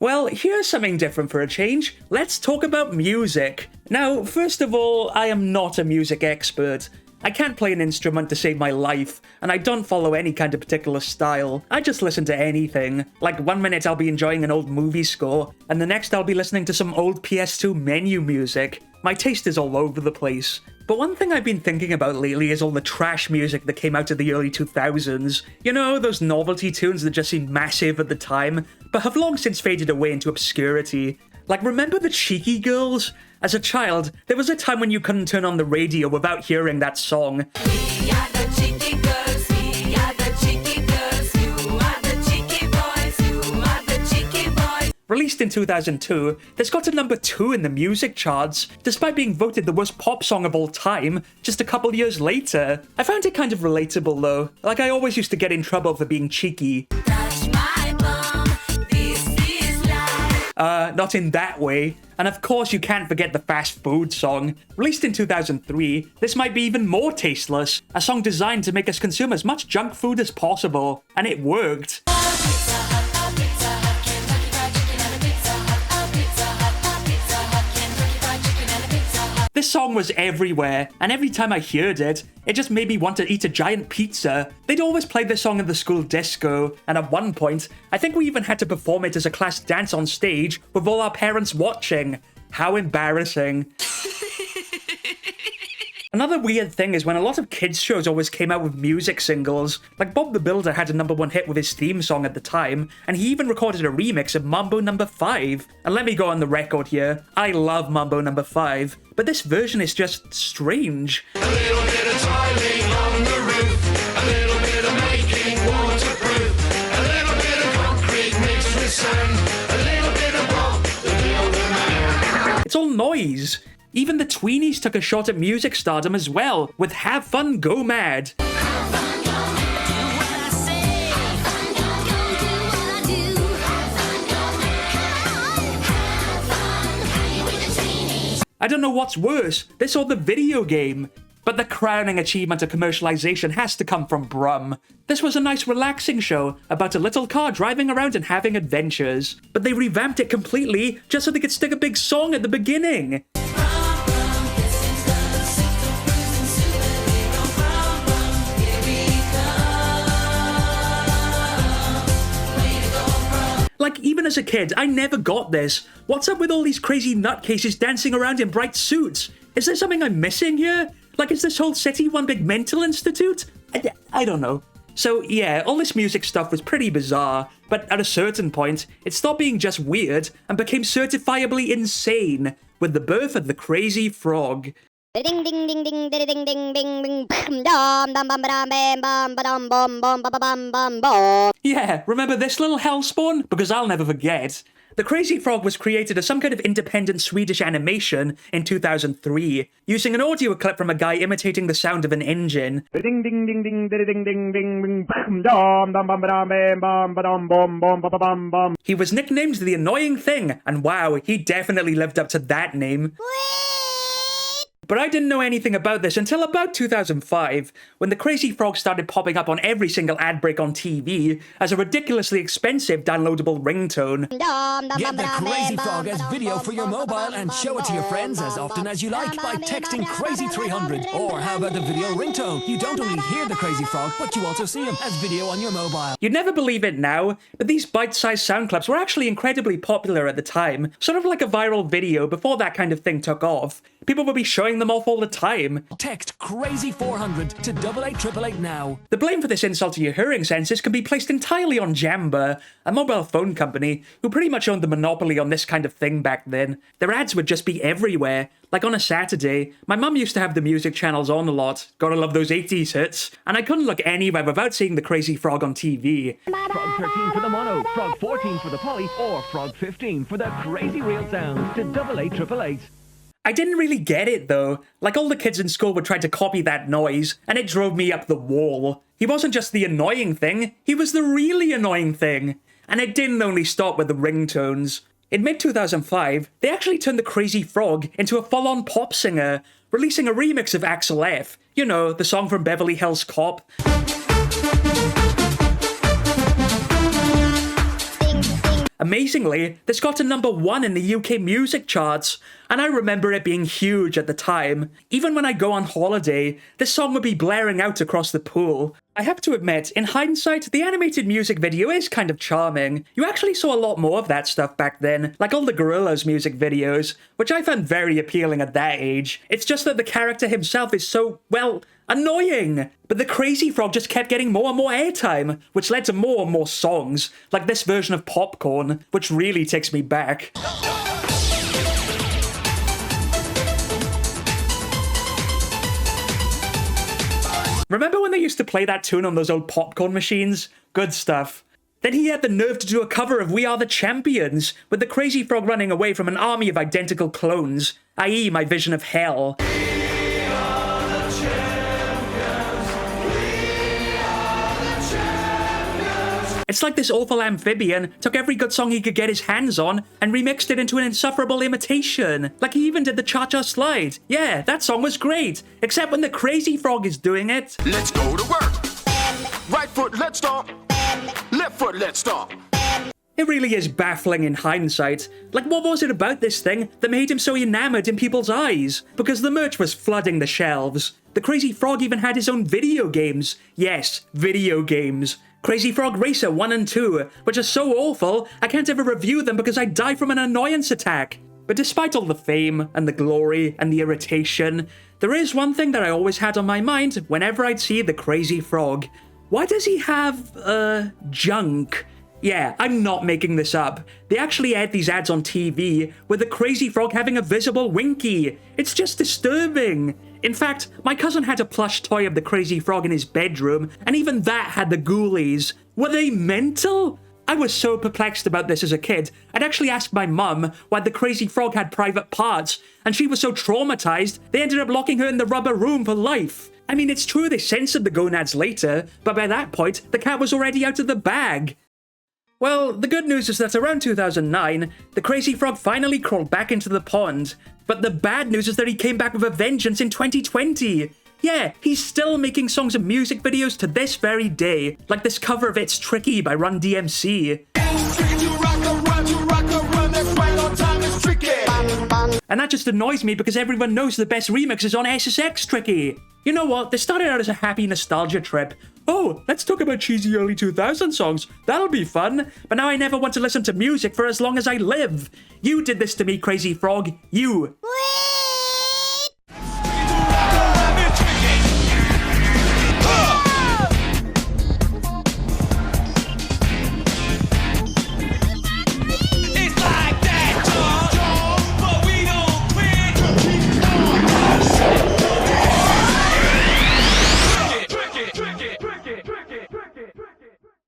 Well, here's something different for a change. Let's talk about music. Now, first of all, I am not a music expert. I can't play an instrument to save my life, and I don't follow any kind of particular style. I just listen to anything. Like, one minute I'll be enjoying an old movie score, and the next I'll be listening to some old PS2 menu music. My taste is all over the place. But one thing I've been thinking about lately is all the trash music that came out of the early 2000s. You know, those novelty tunes that just seemed massive at the time, but have long since faded away into obscurity. Like, remember the Cheeky Girls? As a child, there was a time when you couldn't turn on the radio without hearing that song. We are the cheeky girls, we are the cheeky girls, you are the cheeky boys, you are the cheeky boys. Released in 2002, this got to number 2 in the music charts, despite being voted the worst pop song of all time just a couple years later. I found it kind of relatable though, like I always used to get in trouble for being cheeky. Touch my bum, this is life. Not in that way. And of course you can't forget the fast food song. Released in 2003, this might be even more tasteless, a song designed to make us consume as much junk food as possible. And it worked. This song was everywhere, and every time I heard it, it just made me want to eat a giant pizza. They'd always play this song in the school disco, and at one point, I think we even had to perform it as a class dance on stage with all our parents watching. How embarrassing. Another weird thing is when a lot of kids' shows always came out with music singles. Like Bob the Builder had a #1 hit with his theme song at the time, and he even recorded a remix of Mambo No. 5. And let me go on the record here, I love Mambo No. 5, but this version is just strange. A little bit of tiling on the roof, a little bit of making waterproof, a little bit of concrete mixed with sand, a little bit of Bob the Builder man. It's all noise. Even the tweenies took a shot at music stardom as well, with Have Fun, Go Mad. I don't know what's worse, this or the video game. But the crowning achievement of commercialization has to come from Brum. This was a nice relaxing show about a little car driving around and having adventures. But they revamped it completely just so they could stick a big song at the beginning. Like, even as a kid, I never got this. What's up with all these crazy nutcases dancing around in bright suits? Is there something I'm missing here? Like, is this whole city one big mental institute? I don't know. So yeah, all this music stuff was pretty bizarre, but at a certain point, it stopped being just weird and became certifiably insane with the birth of the Crazy Frog. Ding ding ding ding ding ding ding ding ding dum dum bum bum bam bum bum bum bum bum bum bum. Yeah, remember this little hellspawn? Because I'll never forget. The Crazy Frog was created as some kind of independent Swedish animation in 2003, using an audio clip from a guy imitating the sound of an engine. Ding ding ding ding ding ding ding ding dum dum bum bum bum bum bum bum. He was nicknamed the Annoying Thing, and wow, he definitely lived up to that name. But I didn't know anything about this until about 2005, when the Crazy Frog started popping up on every single ad break on TV as a ridiculously expensive downloadable ringtone. Get the Crazy Frog as video for your mobile and show it to your friends as often as you like by texting Crazy300. Or how about the video ringtone? You don't only hear the Crazy Frog, but you also see him as video on your mobile. You'd never believe it now, but these bite-sized sound clips were actually incredibly popular at the time, sort of like a viral video before that kind of thing took off. People would be showing them off all the time. Text Crazy400 to 88888 now. The blame for this insult to your hearing senses can be placed entirely on Jamba, a mobile phone company who pretty much owned the monopoly on this kind of thing back then. Their ads would just be everywhere. Like on a Saturday, my mum used to have the music channels on a lot. Gotta love those 80s hits. And I couldn't look anywhere without seeing the Crazy Frog on TV. Frog 13 for the mono, Frog 14 for the poly, or Frog 15 for the crazy real sounds to 88888. I didn't really get it though. Like all the kids in school would try to copy that noise, and it drove me up the wall. He wasn't just the annoying thing, he was the really annoying thing. And it didn't only stop with the ringtones. In mid-2005, they actually turned the Crazy Frog into a full-on pop singer, releasing a remix of Axel F. You know, the song from Beverly Hills Cop. Amazingly, this got to #1 in the UK music charts, and I remember it being huge at the time. Even when I go on holiday, this song would be blaring out across the pool. I have to admit, in hindsight, the animated music video is kind of charming. You actually saw a lot more of that stuff back then, like all the Gorillaz music videos, which I found very appealing at that age. It's just that the character himself is so, well, annoying. But the Crazy Frog just kept getting more and more airtime, which led to more and more songs, like this version of Popcorn, which really takes me back. Remember when they used to play that tune on those old popcorn machines? Good stuff. Then he had the nerve to do a cover of We Are the Champions, with the Crazy Frog running away from an army of identical clones, i.e. my vision of hell. It's like this awful amphibian took every good song he could get his hands on and remixed it into an insufferable imitation. Like he even did the Cha-Cha Slide. Yeah, that song was great, except when the Crazy Frog is doing it. Let's go to work. Right foot, let's stomp. Left foot, let's stomp. It really is baffling in hindsight. Like, what was it about this thing that made him so enamored in people's eyes? Because the merch was flooding the shelves. The Crazy Frog even had his own video games. Yes, video games. Crazy Frog Racer 1 and 2, which are so awful, I can't ever review them because I die from an annoyance attack. But despite all the fame, and the glory, and the irritation, there is one thing that I always had on my mind whenever I'd see the Crazy Frog. Why does he have, junk? Yeah, I'm not making this up. They actually aired these ads on TV with the Crazy Frog having a visible winky. It's just disturbing. In fact, my cousin had a plush toy of the Crazy Frog in his bedroom, and even that had the ghoulies. Were they mental? I was so perplexed about this as a kid, I'd actually asked my mum why the Crazy Frog had private parts, and she was so traumatized, they ended up locking her in the rubber room for life. I mean, it's true they censored the gonads later, but by that point, the cat was already out of the bag. Well, the good news is that around 2009, the Crazy Frog finally crawled back into the pond. But the bad news is that he came back with a vengeance in 2020. Yeah, he's still making songs and music videos to this very day, like this cover of It's Tricky by Run DMC. And that just annoys me because everyone knows the best remix is on SSX Tricky. You know what, this started out as a happy nostalgia trip. Oh, let's talk about cheesy early 2000 songs. That'll be fun. But now I never want to listen to music for as long as I live. You did this to me, Crazy Frog. You.